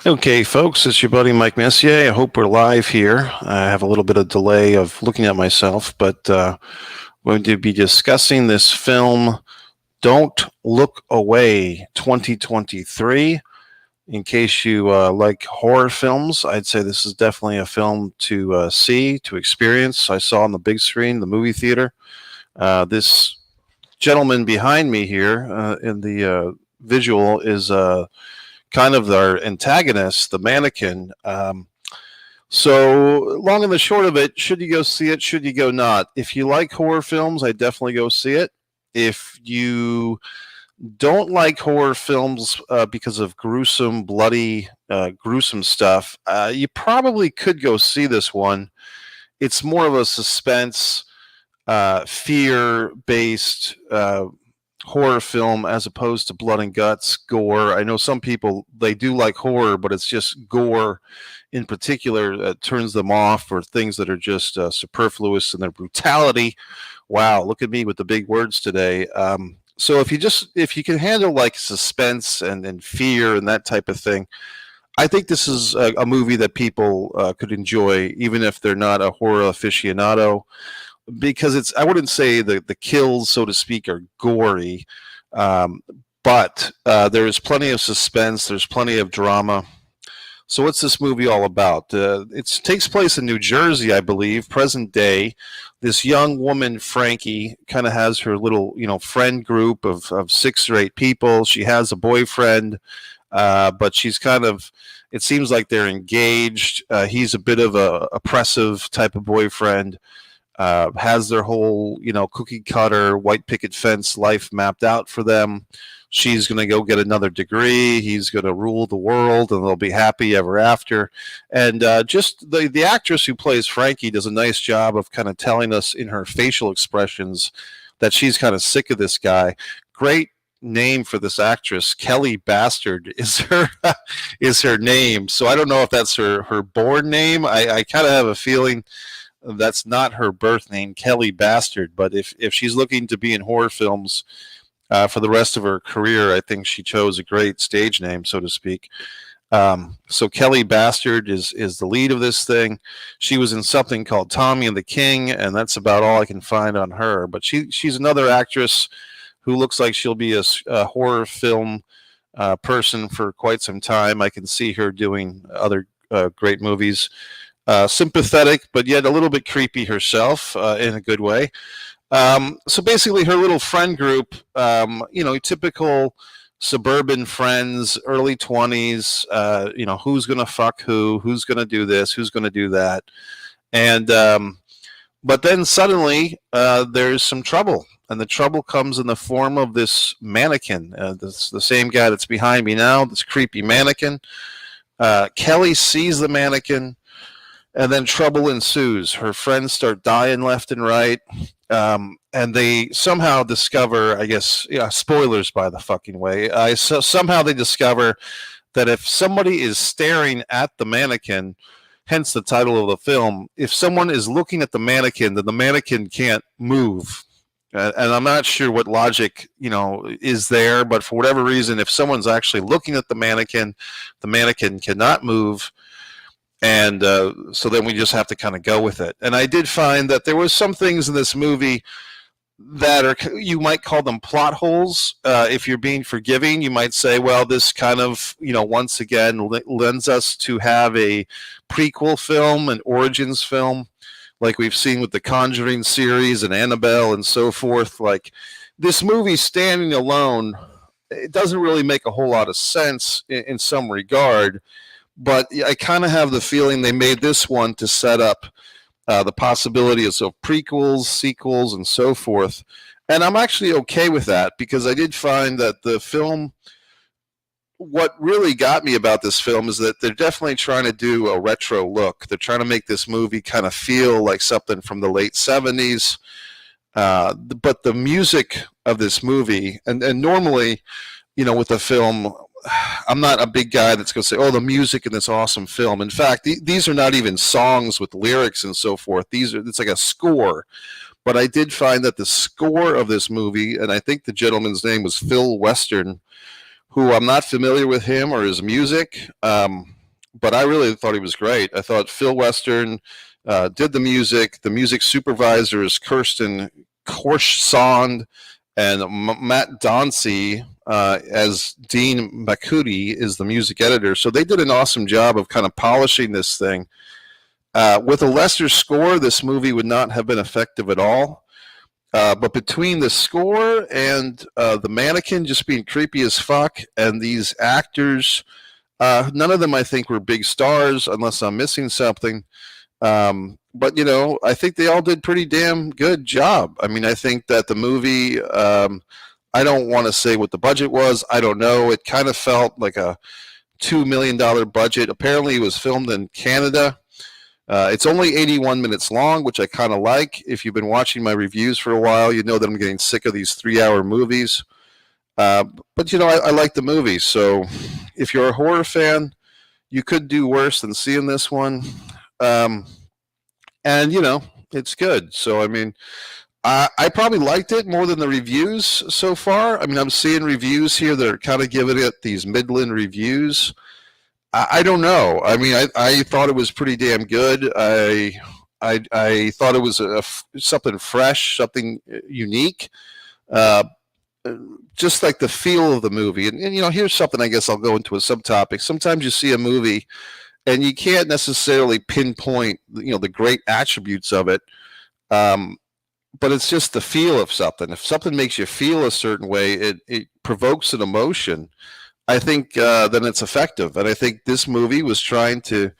Okay, folks, it's your buddy Mike Messier. I hope we're live here. I have a little bit of delay of looking at myself, but we're going to be discussing this film, Don't Look Away 2023. In case you like horror films, I'd say this is definitely a film to see, to experience. I saw on the big screen, the movie theater. This gentleman behind me here in the visual is kind of our antagonist, the mannequin. So, long and the short of it, should you go see it? Should you go not? If you like horror films, I definitely go see it. If you don't like horror films because of gruesome, bloody, gruesome stuff, you probably could go see this one. It's more of a suspense, fear based horror film as opposed to blood and guts, gore. I know some people, they do like horror, but it's just gore in particular that turns them off, or things that are just superfluous in their brutality. Wow, look at me with the big words today. So if you can handle like suspense and fear and that type of thing, I think this is a movie that people could enjoy, even if they're not a horror aficionado, because I wouldn't say the kills, so to speak, are gory, um, but there is plenty of suspense. There's plenty of drama. So what's this movie all about? It takes place in New Jersey, I believe, present day. This young woman, Frankie, kind of has her little, friend group of 6 or 8 people. She has a boyfriend, but she's kind of, it seems like they're engaged. He's a bit of a oppressive type of boyfriend. Has their whole, cookie cutter, white picket fence life mapped out for them. She's going to go get another degree. He's going to rule the world, and they'll be happy ever after. And just the actress who plays Frankie does a nice job of kind of telling us in her facial expressions that she's kind of sick of this guy. Great name for this actress. Kelly Bastard is her name. So I don't know if that's her born name. I kind of have a feeling that's not her birth name, Kelly Bastard. But if she's looking to be in horror films for the rest of her career, I think she chose a great stage name, so to speak. So Kelly Bastard is the lead of this thing. She was in something called Tommy and the King, and that's about all I can find on her. But she's another actress who looks like she'll be a horror film person for quite some time. I can see her doing other great movies. Sympathetic, but yet a little bit creepy herself in a good way. So basically, her little friend group, typical suburban friends, early 20s, who's going to fuck who's going to do this, who's going to do that. And, but then suddenly there's some trouble. And the trouble comes in the form of this mannequin. This the same guy that's behind me now, this creepy mannequin. Kelly sees the mannequin, and then trouble ensues. Her friends start dying left and right. And they somehow discover, I guess, spoilers by the fucking way. Somehow they discover that if somebody is staring at the mannequin, hence the title of the film, if someone is looking at the mannequin, then the mannequin can't move. And I'm not sure what logic, is there, but for whatever reason, if someone's actually looking at the mannequin cannot move. And so then we just have to kind of go with it. And I did find that there was some things in this movie that are, you might call them plot holes. If you're being forgiving, you might say, well, this kind of, once again, lends us to have a prequel film, an origins film, like we've seen with the Conjuring series and Annabelle and so forth. Like, this movie standing alone, it doesn't really make a whole lot of sense in some regard. But I kind of have the feeling they made this one to set up the possibilities of prequels, sequels, and so forth. And I'm actually okay with that, because I did find that the film, what really got me about this film is that they're definitely trying to do a retro look. They're trying to make this movie kind of feel like something from the late 70s. But the music of this movie, and normally, with the film, I'm not a big guy that's going to say, oh, the music in this awesome film. In fact, these are not even songs with lyrics and so forth. It's like a score. But I did find that the score of this movie, and I think the gentleman's name was Phil Western, who I'm not familiar with him or his music. but I really thought he was great. I thought Phil Western did the music. The music supervisor is Kirsten Korsand, and Matt Dauncey as Dean Makuti is the music editor. So they did an awesome job of kind of polishing this thing. With a lesser score, this movie would not have been effective at all. But between the score and the mannequin just being creepy as fuck, and these actors, none of them I think were big stars, unless I'm missing something. But you know, I think they all did pretty damn good job. I mean, I think that the movie. I don't want to say what the budget was. I don't know. It kind of felt like a $2 million budget. Apparently, it was filmed in Canada. It's only 81 minutes long, which I kind of like. If you've been watching my reviews for a while, you know that I'm getting sick of these 3-hour movies. But you know, I like the movie. So if you're a horror fan, you could do worse than seeing this one. And you know, it's good. So I mean, I probably liked it more than the reviews so far. I mean, I'm seeing reviews here that are kind of giving it these Midland reviews. I don't know. I mean, I thought it was pretty damn good. I thought it was something fresh, something unique. Uh, just like the feel of the movie. And, you know, here's something I guess I'll go into a subtopic. Sometimes you see a movie and you can't necessarily pinpoint, you know, the great attributes of it. But it's just the feel of something. If something makes you feel a certain way, it provokes an emotion. I think then it's effective. And I think this movie was trying to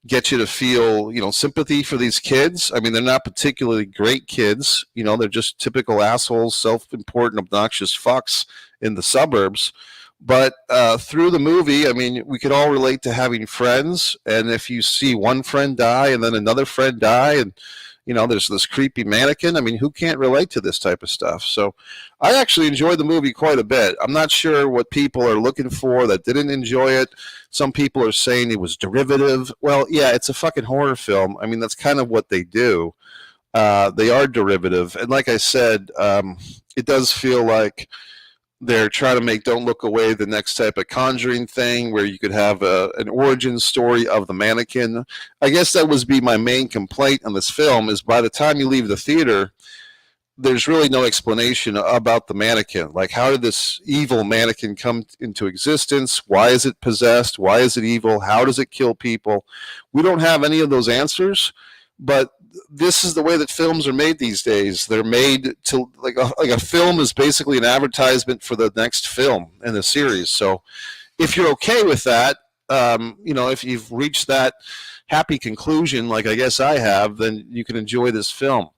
get you to feel, you know, sympathy for these kids. I mean, they're not particularly great kids. You know, they're just typical assholes, self-important, obnoxious fucks in the suburbs. But through the movie, I mean, we could all relate to having friends. And if you see one friend die and then another friend die, and you know, there's this creepy mannequin. I mean, who can't relate to this type of stuff? So I actually enjoyed the movie quite a bit. I'm not sure what people are looking for that didn't enjoy it. Some people are saying it was derivative. Well, yeah, it's a fucking horror film. I mean, that's kind of what they do. They are derivative. And like I said, it does feel like they're trying to make Don't Look Away the next type of Conjuring thing where you could have an origin story of the mannequin. I guess that would be my main complaint on this film is by the time you leave the theater, there's really no explanation about the mannequin. Like, how did this evil mannequin come into existence? Why is it possessed? Why is it evil? How does it kill people? We don't have any of those answers, but this is the way that films are made these days. They're made to like a film is basically an advertisement for the next film in the series. So if you're okay with that, you know, if you've reached that happy conclusion, like I guess I have, then you can enjoy this film.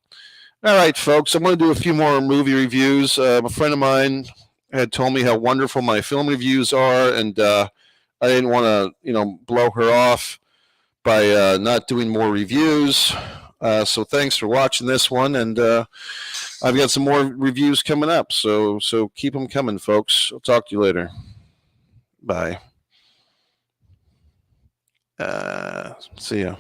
All right, folks, I'm going to do a few more movie reviews. A friend of mine had told me how wonderful my film reviews are, and I didn't want to, you know, blow her off by not doing more reviews. So thanks for watching this one, and I've got some more reviews coming up. So keep them coming, folks. I'll talk to you later. Bye. See ya.